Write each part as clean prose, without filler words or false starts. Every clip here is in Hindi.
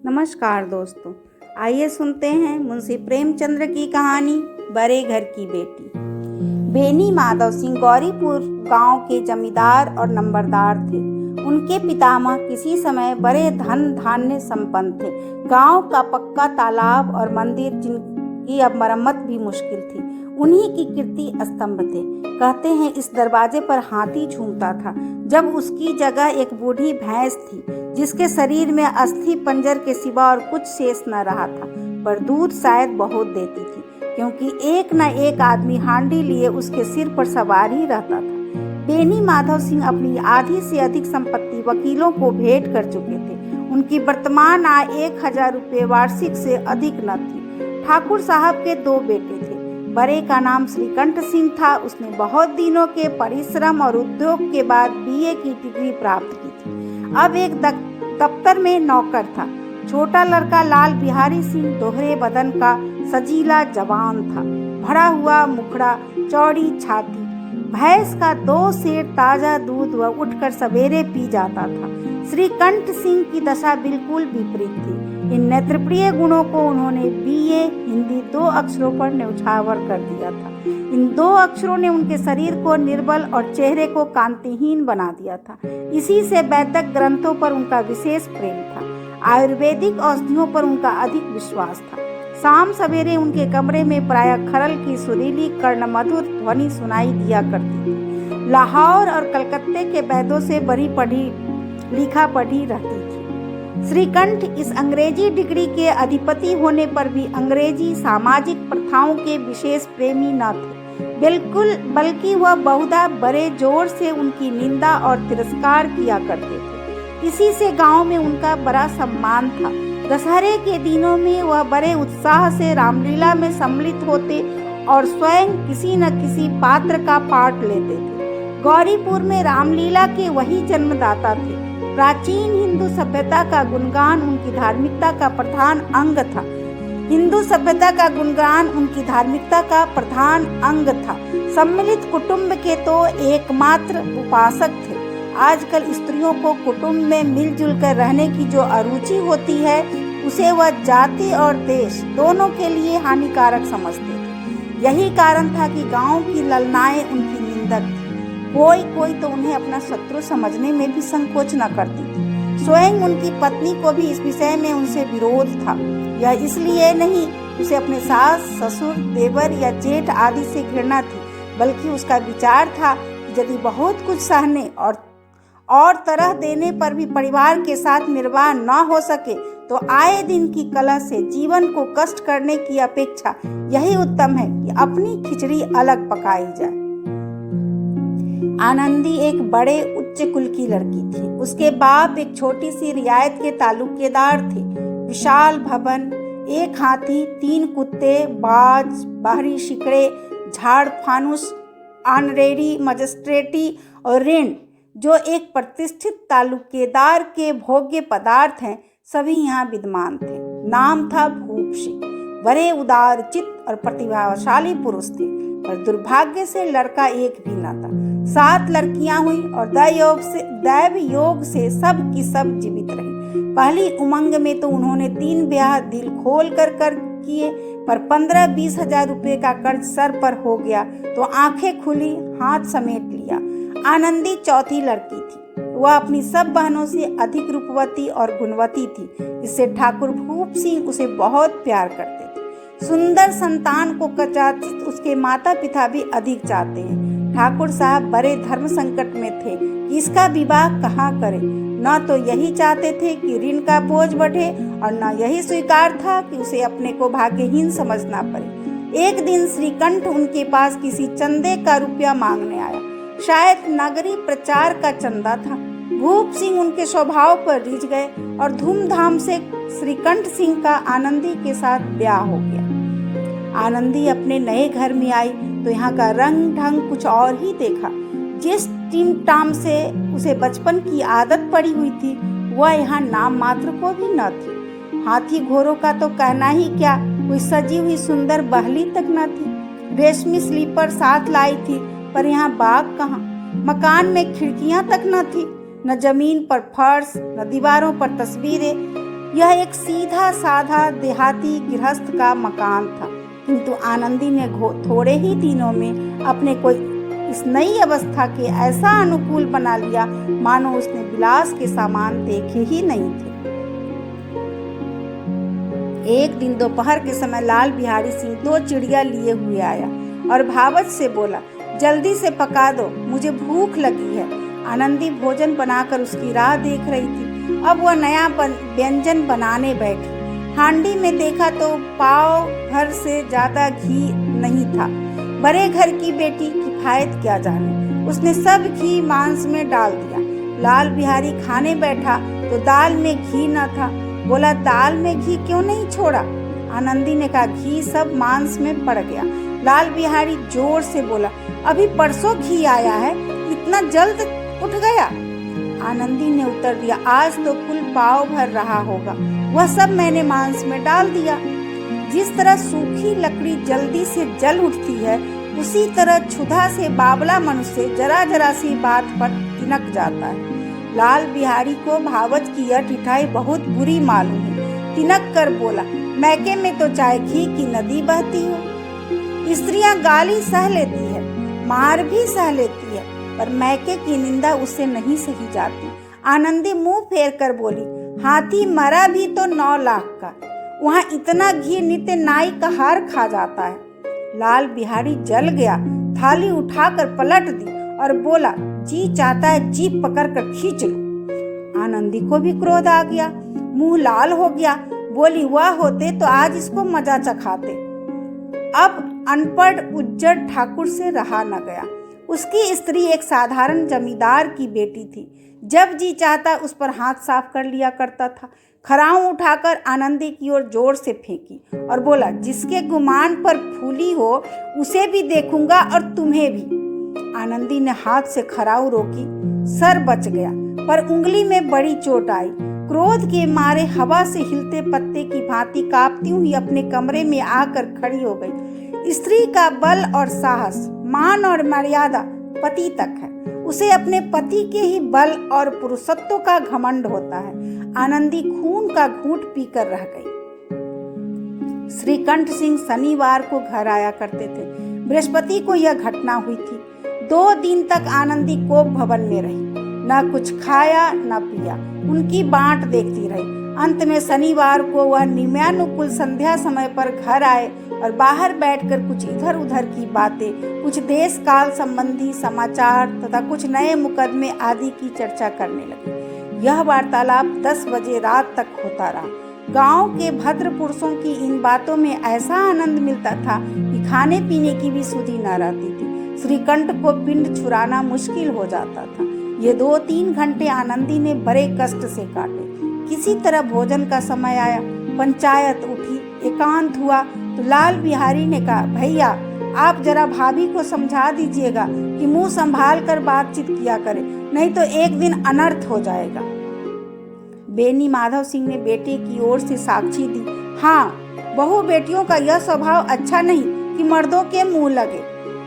नमस्कार दोस्तों, आइए सुनते हैं मुंशी प्रेमचंद्र की कहानी बड़े घर की बेटी। बेनी माधव सिंह गौरीपुर गांव के जमींदार और नंबरदार थे। उनके पितामह किसी समय बड़े धन धान्य संपन्न थे। गांव का पक्का तालाब और मंदिर जिनकी अब मरम्मत भी मुश्किल थी, उन्हीं की कीर्ति स्तंभ थे। कहते हैं इस दरवाजे पर हाथी झूमता था जब उसकी जगह एक बूढ़ी भैंस थी जिसके शरीर में अस्थि पंजर के सिवा और कुछ शेष न रहा था, पर दूध शायद बहुत देती थी, क्योंकि एक न एक आदमी हांडी लिए उसके सिर पर सवार ही रहता था। बेनी माधव सिंह अपनी आधी से अधिक संपत्ति वकीलों को भेंट कर चुके थे। उनकी वर्तमान आय 1000 रुपये वार्षिक से अधिक न थी। ठाकुर साहब के 2 बेटे थे। बड़े का नाम श्रीकंठ सिंह था। उसने बहुत दिनों के परिश्रम और उद्योग के बाद बीए की डिग्री प्राप्त की थी। अब एक दफ्तर में नौकर था। छोटा लड़का लाल बिहारी सिंह दोहरे बदन का सजीला जवान था, भरा हुआ मुखड़ा, चौड़ी छाती। भैंस का 2 सेर ताजा दूध वह उठकर सवेरे पी जाता था। श्रीकंठ सिंह की दशा बिल्कुल विपरीत थी। इन नेत्रप्रिय गुणों को उन्होंने बीए हिंदी 2 अक्षरों पर न्यौछावर कर दिया था। इन 2 अक्षरों ने उनके शरीर को निर्बल और चेहरे को कांतिहीन बना दिया था। इसी से वैदिक ग्रंथों पर उनका विशेष प्रेम था। आयुर्वेदिक औषधियों पर उनका अधिक विश्वास था। शाम सवेरे उनके कमरे में प्रायः खरल की सुरीली कर्णमधुर ध्वनि सुनाई दिया करती थी। लाहौर और कलकत्ते के वैद्यों से बड़ी पढ़ी लिखा पढ़ी रहती थी। श्रीकंठ इस अंग्रेजी डिग्री के अधिपति होने पर भी अंग्रेजी सामाजिक प्रथाओं के विशेष प्रेमी न थे, बिल्कुल, बल्कि वह बहुधा बड़े जोर से उनकी निंदा और तिरस्कार किया करते थे। इसी से गांव में उनका बड़ा सम्मान था। दशहरे के दिनों में वह बड़े उत्साह से रामलीला में सम्मिलित होते और स्वयं किसी न किसी पात्र का पाठ लेते थे। गौरीपुर में रामलीला के वही जन्मदाता थे। प्राचीन हिंदू सभ्यता का गुणगान उनकी धार्मिकता का प्रधान अंग था। हिंदू सभ्यता का गुणगान उनकी धार्मिकता का प्रधान अंग था। सम्मिलित कुटुंब के तो एकमात्र उपासक थे। आजकल स्त्रियों को कुटुंब में मिलजुल कर रहने की जो अरुचि होती है, उसे वह जाति और देश दोनों के लिए हानिकारक समझते थे। यही कारण था कि गांव की ललनाएं उनकी निंदक थी। कोई तो उन्हें अपना शत्रु समझने में भी संकोच न करती थी। स्वयं उनकी पत्नी को भी इस विषय में उनसे विरोध था। यह इसलिए नहीं उसे अपने सास, ससुर, देवर या जेठ आदि से घृणा थी, बल्कि उसका विचार था कि यदि बहुत कुछ सहने और तरह देने पर भी परिवार के साथ निर्वाह न हो सके, तो आए दिन की कलह से जीवन को कष्ट करने की अपेक्षा यही उत्तम है कि अपनी खिचड़ी अलग पकाई जाए। आनंदी एक बड़े उच्च कुल की लड़की थी। उसके बाप एक छोटी सी रियायत के तालुकेदार थे। विशाल भवन, 1 हाथी, 3 कुत्ते, बाज, बाहरी शिकड़े, झाड़ फानुस, ऑनरेरी मजिस्ट्रेटी और ऋण, जो एक प्रतिष्ठित तालुकेदार के भोग्य पदार्थ हैं, सभी यहाँ विद्यमान थे। नाम था भूप सिंह। बड़े उदार चित्त और प्रतिभाशाली पुरुष थे, पर दुर्भाग्य से लड़का एक भी न था। 7 लड़कियां हुई और दैव योग से सब की सब जीवित रही। पहली उमंग में तो उन्होंने 3 ब्याह दिल खोल कर किए, पर 15-20 हजार रुपये का कर्ज सर पर हो गया तो आंखें खुली, हाथ समेट लिया। आनंदी चौथी लड़की थी। वह अपनी सब बहनों से अधिक रूपवती और गुणवती थी, इससे ठाकुर भूप सिंह उसे बहुत प्यार करते थे। सुंदर संतान को कदाचित उसके माता पिता भी अधिक चाहते हैं। ठाकुर साहब बड़े धर्म संकट में थे कि इसका विवाह कहाँ करें। न तो यही चाहते थे कि ऋण का बोझ बढ़े और न यही स्वीकार था कि उसे अपने को भाग्यहीन समझना पड़े। एक दिन श्रीकंठ उनके पास किसी चंदे का रुपया मांगने आया। शायद नगरी प्रचार का चंदा था। भूप सिंह उनके स्वभाव पर रिझ गए और धूमधाम से श्रीकंठ सिंह का आनंदी के साथ ब्याह हो गया। आनंदी अपने नए घर में आई तो यहाँ का रंग ढंग कुछ और ही देखा। जिस टीम टाम से उसे बचपन की आदत पड़ी हुई थी, वह यहाँ नाम मात्र को भी न थी। हाथी घोड़ों का तो कहना ही क्या, कोई सजी हुई सुंदर बहली तक न थी। रेशमी स्लीपर साथ लाई थी, पर यहाँ बाग कहाँ। मकान में खिड़कियां तक न थी, न जमीन पर फर्श, न दीवारों पर तस्वीरें। यह एक सीधा साधा देहाती गृहस्थ का मकान था, किंतु आनंदी ने थोड़े ही दिनों में अपने कोई इस नई अवस्था के ऐसा अनुकूल बना लिया मानो उसने विलास के सामान देखे ही नहीं थे। एक दिन दोपहर के समय लाल बिहारी सिंह 2 चिड़िया लिए हुए आया और भावच से बोला, जल्दी से पका दो, मुझे भूख लगी है। आनंदी भोजन बनाकर उसकी राह देख रही थी। अब वह नया व्यंजन बनाने बैठी। हांडी में देखा तो पाव भर से ज्यादा घी नहीं था। बड़े घर की बेटी किफायत क्या जाने, उसने सब घी मांस में डाल दिया। लाल बिहारी खाने बैठा तो दाल में घी न था। बोला, दाल में घी क्यों नहीं छोड़ा? आनंदी ने कहा, घी सब मांस में पड़ गया। लाल बिहारी जोर से बोला, अभी परसों घी आया है, इतना जल्द उठ गया? आनंदी ने उत्तर दिया, आज तो कुल पाव भर रहा होगा, वह सब मैंने मांस में डाल दिया। जिस तरह सूखी लकड़ी जल्दी से जल उठती है, उसी तरह क्षुधा से बावला मनुष्य जरा जरा सी बात पर तिनक जाता है। लाल बिहारी को भावच की यह ठिठाई बहुत बुरी मालूम हुई। तिनक कर बोला, मैके में तो चाहे घी की नदी बहती हो। स्त्रियां गाली सह लेती है, मार भी सह लेती है, पर मैके की निंदा उससे नहीं सही जाती। आनंदी मुंह फेर कर बोली, हाथी मरा भी तो 9 लाख का, वहाँ इतना घी नित्य नाई का हार खा जाता है। लाल बिहारी जल गया, थाली उठाकर पलट दी और बोला, जी चाहता है जीभ पकड़कर खींच लो। आनंदी को भी क्रोध आ गया, मुंह लाल हो गया। बोली, वह होते तो आज इसको मजा चखाते। अब अनपढ़ उज्जड़ ठाकुर से रहा न गया। उसकी स्त्री एक साधारण जमींदार की बेटी थी। जब जी चाहता उस पर हाथ साफ कर लिया करता था। खराऊ उठाकर आनंदी की ओर जोर से फेंकी और बोला, जिसके गुमान पर फूली हो उसे भी देखूंगा और तुम्हें भी। आनंदी ने हाथ से खराऊ रोकी, सर बच गया, पर उंगली में बड़ी चोट आई। क्रोध के मारे हवा से हिलते पत्ते की भांति कांपती हुई अपने कमरे में आकर खड़ी हो गई। स्त्री का बल और साहस, मान और मर्यादा पति तक है। उसे अपने पति के ही बल और पुरुषत्व का घमंड होता है। आनंदी खून का घूंट पीकर रह गई। श्रीकंठ सिंह शनिवार को घर आया करते थे। बृहस्पति को यह घटना हुई थी। 2 दिन तक आनंदी कोप भवन में रही, न कुछ खाया न पिया, उनकी बाट देखती रही। अंत में शनिवार को वह नियमानुकूल संध्या समय पर घर आए और बाहर बैठकर कुछ इधर उधर की बातें, कुछ देश काल संबंधी समाचार तथा कुछ नए मुकदमे आदि की चर्चा करने लगे। यह वार्तालाप 10 बजे रात तक होता रहा। गांव के भद्र पुरुषों की इन बातों में ऐसा आनंद मिलता था कि खाने पीने की भी सुधि न रहती थी। श्रीकंठ को पिंड छुड़ाना मुश्किल हो जाता था। ये 2-3 घंटे आनंदी ने बड़े कष्ट से काटे। किसी तरह भोजन का समय आया, पंचायत उठी, एकांत हुआ तो लाल बिहारी ने कहा, भैया आप जरा भाभी को समझा दीजिएगा कि मुंह संभाल कर बातचीत किया करे, नहीं तो एक दिन अनर्थ हो जाएगा। बेनी माधव सिंह ने बेटे की ओर से साक्षी दी, हाँ, बहू बेटियों का यह स्वभाव अच्छा नहीं कि मर्दों के मुंह लगे।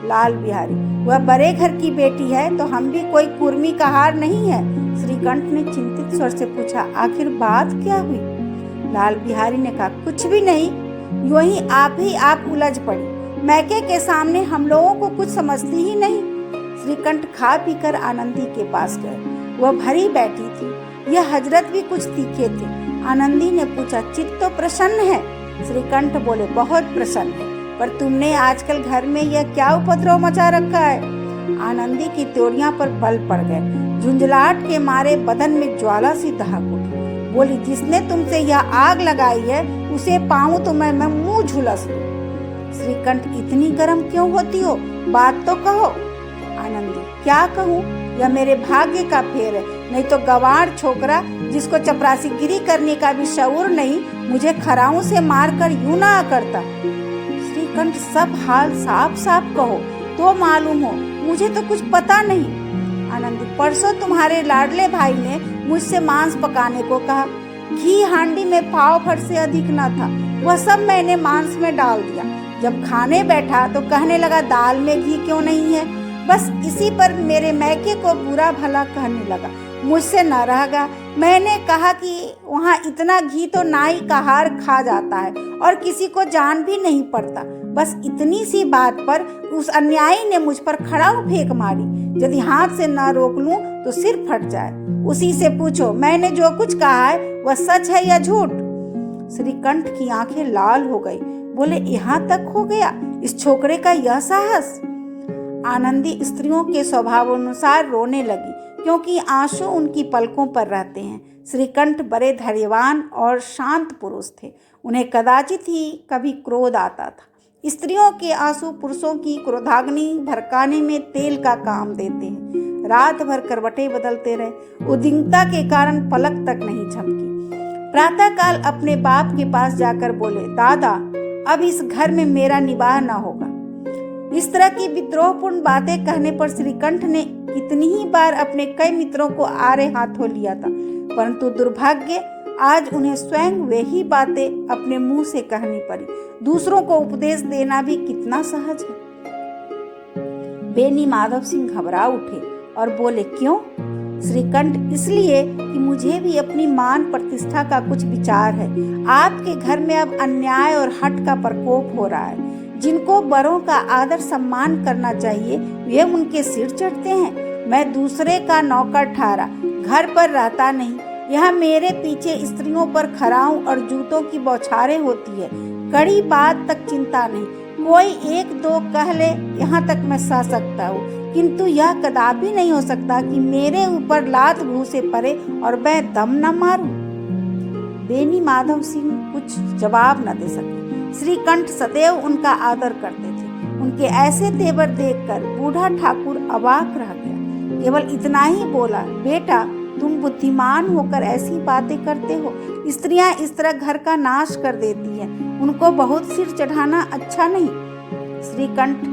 लाल बिहारी, वह बड़े घर की बेटी है तो हम भी कोई कुर्मी का हार नहीं है। श्रीकंठ ने चिंतित स्वर से पूछा, आखिर बात क्या हुई? लाल बिहारी ने कहा, कुछ भी नहीं, यूं ही आप उलझ पड़ी। मैके के सामने हम लोगों को कुछ समझती ही नहीं। श्रीकंठ खा पीकर आनंदी के पास गए। वह भरी बैठी थी। यह हजरत भी कुछ तीखे थे। आनंदी ने पूछा, चित्त तो प्रसन्न है? श्रीकंठ बोले, बहुत प्रसन्न है, पर तुमने आजकल घर में यह क्या उपद्रव मचा रखा है? आनंदी की त्योरियां पर बल पड़ गए। झुंझलाहट के मारे बदन में ज्वाला सी दहक उठी। बोली, जिसने तुमसे यह आग लगाई है उसे पाऊं तो मैं मुंह झुलस दूं। श्रीकंठ, इतनी गर्म क्यों होती हो? बात तो कहो। आनंदी, क्या कहूँ? यह मेरे भाग्य का फेर है, नहीं तो गवार छोकरा जिसको चपरासीगिरी करने का भी शऊर नहीं, मुझे खराऊ से मारकर यूं ना करता। श्रीकंठ, सब हाल साफ साफ कहो तो मालूम हो, मुझे तो कुछ पता नहीं। आनंदी, परसों तुम्हारे लाडले भाई ने मुझसे मांस पकाने को कहा। घी हांडी में पाव भर से अधिक न था, वह सब मैंने मांस में डाल दिया। जब खाने बैठा तो कहने लगा, दाल में घी क्यों नहीं है? बस इसी पर मेरे मैके को बुरा भला कहने लगा। मुझसे न रहेगा। मैंने कहा कि वहाँ इतना घी तो नाई का हार खा जाता है और किसी को जान भी नहीं पड़ता। बस इतनी सी बात पर उस अन्यायी ने मुझ पर खड़ाऊ फेंक मारी। यदि हाथ से न रोक लूं तो सिर फट जाए। उसी से पूछो मैंने जो कुछ कहा है वह सच है या झूठ। श्रीकंठ की आंखें लाल हो गई। बोले, यहाँ तक हो गया इस छोकरे का यह साहस। आनंदी स्त्रियों के स्वभावानुसार रोने लगी, क्योंकि आंसू उनकी पलकों पर रहते हैं। श्रीकंठ बड़े धैर्यवान और शांत पुरुष थे। उन्हें कदाचित ही कभी क्रोध आता था। स्त्रियों के आंसू पुरुषों की क्रोधाग्नि भड़काने में तेल का काम देते हैं। रात भर करवटें बदलते रहे। उद्विग्नता के कारण पलक तक नहीं झपकी। प्रातःकाल अपने बाप के पास जाकर बोले, दादा अब इस घर में मेरा निवाह न होगा। इस तरह की विद्रोहपूर्ण बातें कहने पर श्रीकंठ ने कितनी ही बार अपने कई मित्रों को आड़े हाथों लिया था, परंतु दुर्भाग्य आज उन्हें स्वयं वही बातें अपने मुंह से कहनी पड़ी। दूसरों को उपदेश देना भी कितना सहज है। बेनी माधव सिंह घबरा उठे और बोले, क्यों? श्रीकंठ, इसलिए कि मुझे भी अपनी मान प्रतिष्ठा का कुछ विचार है। आपके घर में अब अन्याय और हठ का प्रकोप हो रहा है। जिनको बड़ों का आदर सम्मान करना चाहिए वे उनके सिर चढ़ते हैं। मैं दूसरे का नौकर ठहरा घर पर रहता नहीं। यहाँ मेरे पीछे स्त्रियों पर खड़ाऊ और जूतों की बौछारें होती है। कड़ी बात तक चिंता नहीं, कोई एक दो कह ले यहाँ तक मैं सह सकता हूँ, किंतु यह कदापि नहीं हो सकता कि मेरे ऊपर लात घूंसे पड़े और मैं दम न मारूं। बेनी माधव सिंह कुछ जवाब न दे सके। श्रीकंठ सदैव उनका आदर करते थे। उनके ऐसे तेवर देखकर बूढ़ा ठाकुर अवाक रह गया। केवल इतना ही बोला, बेटा तुम बुद्धिमान होकर ऐसी बातें करते हो। स्त्रियां इस तरह घर का नाश कर देती हैं। उनको बहुत सिर चढ़ाना अच्छा नहीं। श्रीकंठ,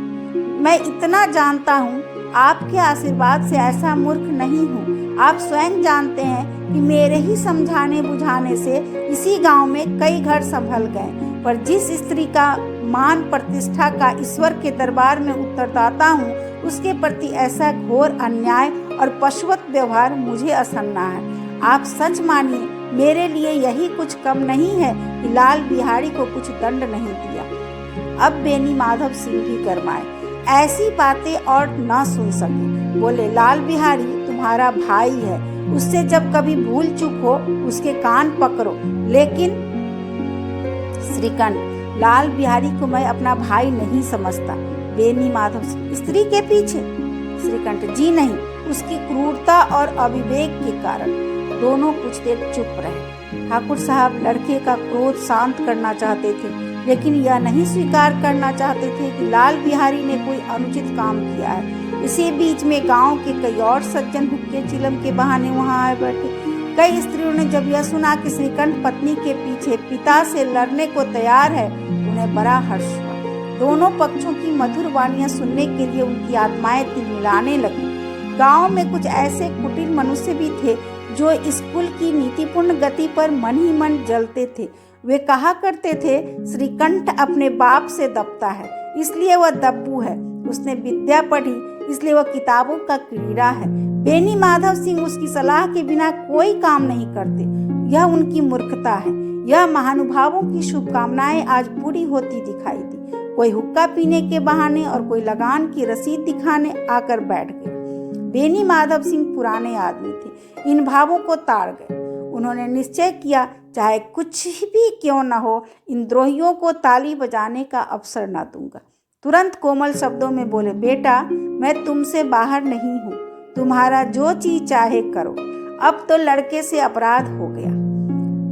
मैं इतना जानता हूँ, आपके आशीर्वाद से ऐसा मूर्ख नहीं हूँ। आप स्वयं जानते हैं कि मेरे ही समझाने बुझाने से इसी गांव में कई घर संभल गए, पर जिस स्त्री का मान प्रतिष्ठा का ईश्वर के दरबार में उत्तरदाता हूँ, उसके प्रति ऐसा घोर अन्याय और पशुवत व्यवहार मुझे असहनीय है। आप सच मानिए, मेरे लिए यही कुछ कम नहीं है कि लाल बिहारी को कुछ दंड नहीं दिया। अब बेनी माधव सिंह भी गरमाए, ऐसी बातें और न सुन सके। बोले, लाल बिहारी तुम्हारा भाई है, उससे जब कभी भूल चूक हो उसके कान पकड़ो। लेकिन श्रीकंठ, लाल बिहारी को मैं अपना भाई नहीं समझता। बेनी माधव सिंह, स्त्री के पीछे? श्रीकंठ, जी नहीं, उसकी क्रूरता और अविवेक के कारण। दोनों कुछ देर चुप रहे। ठाकुर साहब लड़के का क्रोध शांत करना चाहते थे, लेकिन यह नहीं स्वीकार करना चाहते थे कि लाल बिहारी ने कोई अनुचित काम किया है। इसी बीच में गांव के कई और सज्जन हुक्के चिलम के बहाने वहां आए बैठे। कई स्त्रियों ने जब यह सुना कि श्रीकंठ पत्नी के पीछे पिता से लड़ने को तैयार है, उन्हें बड़ा हर्ष हुआ। दोनों पक्षों की मधुर वाणियां सुनने के लिए उनकी आत्माएं तिलमिलाने लगी। गांव में कुछ ऐसे कुटिल मनुष्य भी थे जो स्कूल की नीतिपूर्ण गति पर मन ही मन जलते थे। वे कहा करते थे, श्रीकंठ अपने बाप से दबता है इसलिए वह दब्बू है, उसने विद्या पढ़ी इसलिए वह किताबों का कीड़ा है। बेनी माधव सिंह उसकी सलाह के बिना कोई काम नहीं करते, यह उनकी मूर्खता है। यह महानुभावों की शुभकामनाएं आज पूरी होती दिखाई दी। कोई हुक्का पीने के बहाने और कोई लगान की रसीद दिखाने आकर बैठ गए। बेनी माधव सिंह पुराने आदमी थे, इन भावों को ताड़ गए। उन्होंने निश्चय किया, चाहे कुछ भी क्यों न हो, इन द्रोहियों को ताली बजाने का अवसर न दूंगा। तुरंत कोमल शब्दों में बोले, बेटा मैं तुमसे बाहर नहीं हूँ, तुम्हारा जो चीज चाहे करो। अब तो लड़के से अपराध हो गया।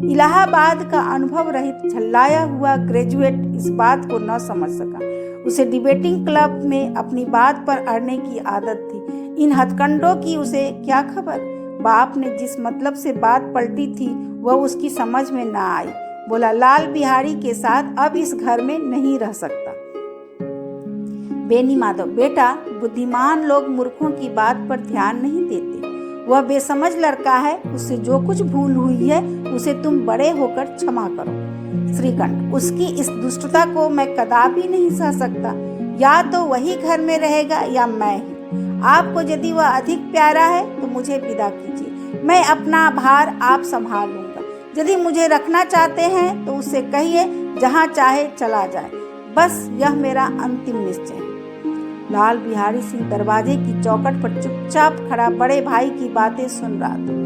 इलाहाबाद का अनुभव रहित झल्लाया हुआ ग्रेजुएट इस बात को न समझ सका। उसे डिबेटिंग क्लब में अपनी बात पर अड़ने की आदत थी। इन हथकंडों की उसे क्या खबर। बाप ने जिस मतलब से बात पलटी थी वह उसकी समझ में ना आई। बोला, लाल बिहारी के साथ अब इस घर में नहीं रह सकता। बेनी माधव, बेटा बुद्धिमान लोग मूर्खों की बात पर ध्यान नहीं देते। वह बेसमझ लड़का है, उससे जो कुछ भूल हुई है उसे तुम बड़े होकर क्षमा करो। श्रीकंठ, उसकी इस दुष्टता को मैं कदापि नहीं सह सकता। या तो वही घर में रहेगा या मैं ही। आपको यदि वह अधिक प्यारा है तो मुझे विदा कीजिए, मैं अपना भार आप संभाल लूँगा। यदि मुझे रखना चाहते हैं तो उससे कहिए जहाँ चाहे चला जाए, बस यह मेरा अंतिम निश्चय है। लाल बिहारी सिंह दरवाजे की चौखट पर चुपचाप खड़ा बड़े भाई की बातें सुन रहा था।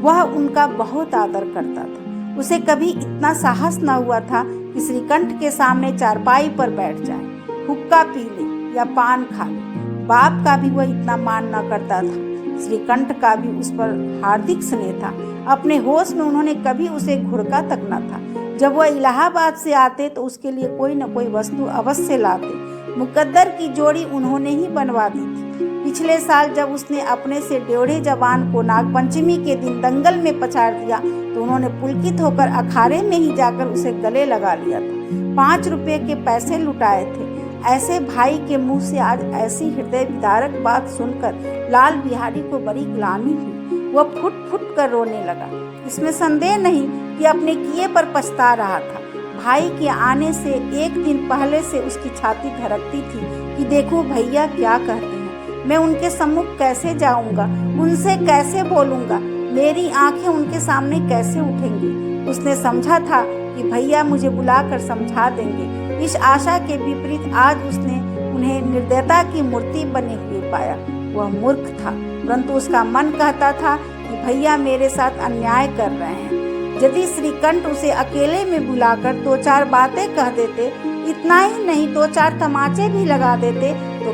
वह उनका बहुत आदर करता था। उसे कभी इतना साहस न हुआ था कि श्रीकंठ के सामने चारपाई पर बैठ जाए, हुक्का पी ले या पान खा ले। बाप का भी वह इतना मान न करता था। श्रीकंठ का भी उस पर हार्दिक स्नेह था। अपने होश में उन्होंने कभी उसे घुड़का तक न था। जब वह इलाहाबाद से आते तो उसके लिए कोई न कोई वस्तु अवश्य लाते। मुकद्दर की जोड़ी उन्होंने ही बनवा दी थी। पिछले साल जब उसने अपने से ड्योढ़े जवान को नागपंचमी के दिन दंगल में पछाड़ दिया तो उन्होंने पुलकित होकर अखाड़े में ही जाकर उसे गले लगा लिया था। 5 रुपये के पैसे लुटाए थे। ऐसे भाई के मुंह से आज ऐसी हृदय विदारक बात सुनकर लाल बिहारी को बड़ी ग्लानि हुई। वह फुट फुट कर रोने लगा। इसमें संदेह नहीं कि अपने किए पर पछता रहा था। भाई के आने से एक दिन पहले से उसकी छाती धड़कती थी कि देखो भैया क्या कहते हैं, मैं उनके सम्मुख कैसे जाऊंगा, उनसे कैसे बोलूंगा, मेरी आंखें उनके सामने कैसे उठेंगी। उसने समझा था कि भैया मुझे बुलाकर समझा देंगे। इस आशा के विपरीत आज उसने उन्हें निर्दयता की मूर्ति बने हुए पाया। वह मूर्ख था, परंतु उसका मन कहता था कि भैया मेरे साथ अन्याय कर रहे हैं। यदि श्रीकंठ उसे अकेले में बुलाकर 2-4 बातें कह देते, इतना ही नहीं 2-4 तमाचे भी लगा देते तो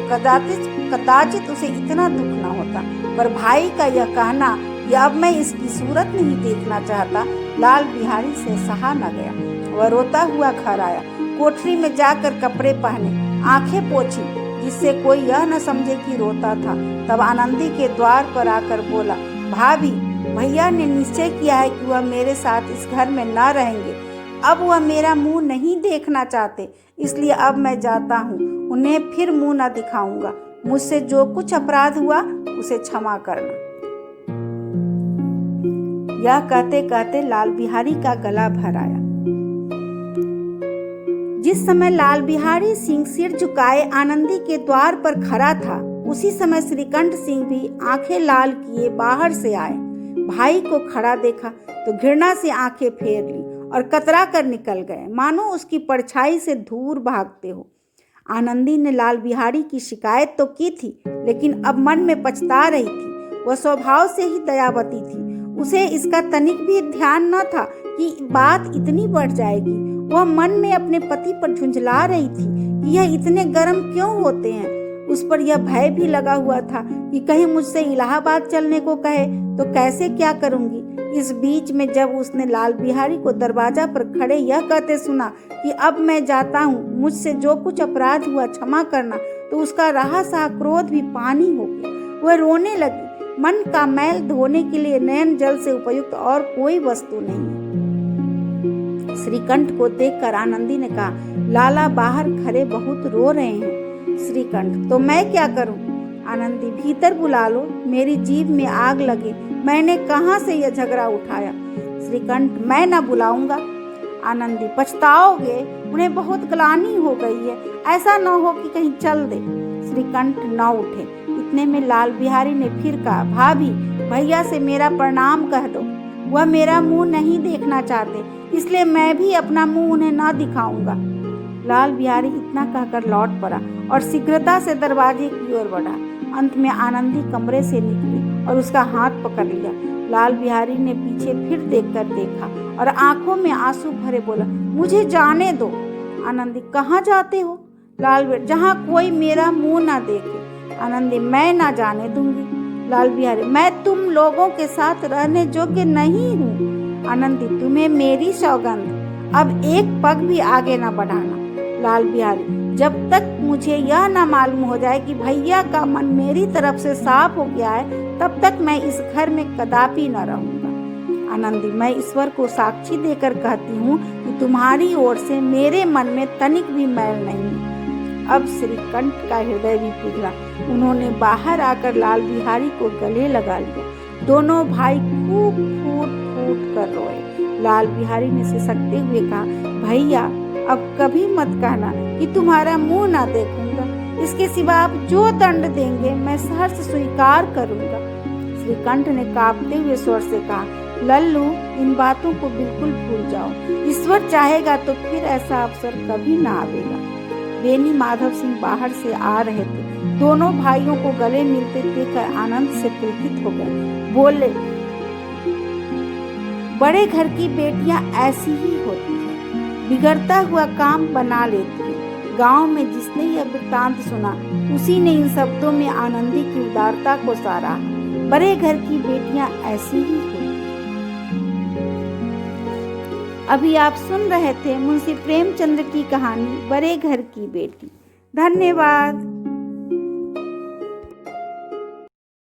कदाचित उसे इतना दुख न होता। पर भाई का यह कहना कि अब मैं इसकी सूरत नहीं देखना चाहता, लाल बिहारी से सहा न गया। वह रोता हुआ घर आया। कोठरी में जाकर कपड़े पहने, आंखें पोंछी जिससे कोई यह न समझे कि रोता था। तब आनंदी के द्वार पर आकर बोला, भाभी, भैया ने निश्चय किया है कि वह मेरे साथ इस घर में न रहेंगे। अब वह मेरा मुंह नहीं देखना चाहते, इसलिए अब मैं जाता हूँ। उन्हें फिर मुंह न दिखाऊंगा। मुझसे जो कुछ अपराध हुआ उसे क्षमा करना। यह कहते कहते लाल बिहारी का गला भर आया। जिस समय लाल बिहारी सिंह सिर झुकाए आनंदी के द्वार पर खड़ा था, उसी समय श्रीकंठ सिंह भी आंखें लाल किए बाहर से आए। भाई को खड़ा देखा तो घृणा से आंखें फेर ली और कतरा कर निकल गए, मानो उसकी परछाई से दूर भागते हो। आनंदी ने लाल बिहारी की शिकायत तो की थी, लेकिन अब मन में पछता रही थी। वह स्वभाव से ही दयावती थी। उसे इसका तनिक भी ध्यान न था कि बात इतनी बढ़ जाएगी। वह मन में अपने पति पर झुंझला रही थी कि यह इतने गर्म क्यों होते हैं। उस पर यह भय भी लगा हुआ था कि कहीं मुझसे इलाहाबाद चलने को कहे तो कैसे क्या करूंगी। इस बीच में जब उसने लाल बिहारी को दरवाजा पर खड़े यह कहते सुना कि अब मैं जाता हूँ, मुझसे जो कुछ अपराध हुआ क्षमा करना, तो उसका रहा सहा क्रोध भी पानी हो गया। वह रोने लगी। मन का मैल धोने के लिए नयन जल से उपयुक्त और कोई वस्तु नहीं। श्रीकंठ को देखकर आनंदी ने कहा, लाला बाहर खड़े बहुत रो रहे हैं। श्रीकंठ, तो मैं क्या करूं? आनंदी, भीतर बुला लो, मेरी जीभ में आग लगे, मैंने कहाँ से यह झगड़ा उठाया। श्रीकंठ, मैं न बुलाऊंगा। आनंदी, पछताओगे, उन्हें बहुत ग्लानि हो गई है, ऐसा न हो कि कहीं चल दे। श्रीकंठ न उठे। इतने में लाल बिहारी ने फिर कहा, भाभी, भैया से मेरा प्रणाम कह दो। वह मेरा मुंह नहीं देखना चाहते, इसलिए मैं भी अपना मुंह उन्हें न दिखाऊंगा। लाल बिहारी इतना कहकर लौट पड़ा और शीघ्रता से दरवाजे की ओर बढ़ा। अंत में आनंदी कमरे से निकली और उसका हाथ पकड़ लिया। लाल बिहारी ने पीछे फिर देखा और आंखों में आंसू भरे बोला, मुझे जाने दो। आनंदी, कहाँ जाते हो? लाल बिहारी, जहाँ कोई मेरा मुंह ना देखे। आनंदी, मैं ना जाने दूंगी। लाल बिहारी, मैं तुम लोगों के साथ रहने योग्य नहीं हूँ। आनंदी, तुम्हें मेरी सौगंध, अब एक पग भी आगे ना बढ़ाना। लाल बिहारी, जब तक मुझे यह ना मालूम हो जाए कि भैया का मन मेरी तरफ से साफ हो गया है, तब तक मैं इस घर में कदापि न रहूंगा। आनंदी, मैं ईश्वर को साक्षी देकर कहती हूँ कि तुम्हारी ओर से मेरे मन में तनिक भी मैल नहीं। अब श्रीकंठ का हृदय भी पिघला। उन्होंने बाहर आकर लाल बिहारी को गले लगा लिया। दोनों भाई खूब फूट फूट कर रोए। लाल बिहारी ने सिसकते हुए कहा, भैया, अब कभी मत कहना कि तुम्हारा मुंह ना देखूंगा। इसके सिवा आप जो दंड देंगे मैं सहर्ष स्वीकार करूंगा। श्रीकंठ ने कांपते हुए स्वर से कहा, लल्लू, इन बातों को बिल्कुल भूल जाओ। ईश्वर चाहेगा तो फिर ऐसा अवसर कभी ना आवेगा। बेनी माधव सिंह बाहर से आ रहे थे। दोनों भाइयों को गले मिलते देखकर आनंद से पुलकित हो गए। बोले, बड़े घर की बेटियां ऐसी ही होती है, बिगड़ता हुआ काम बना लेती है। गांव में जिसने यह वृत्तांत सुना उसी ने इन शब्दों में आनंदी की उदारता को सराहा। बड़े घर की बेटियां ऐसी ही होती हैं। अभी आप सुन रहे थे मुंशी प्रेमचंद्र की कहानी बड़े घर की बेटी। धन्यवाद।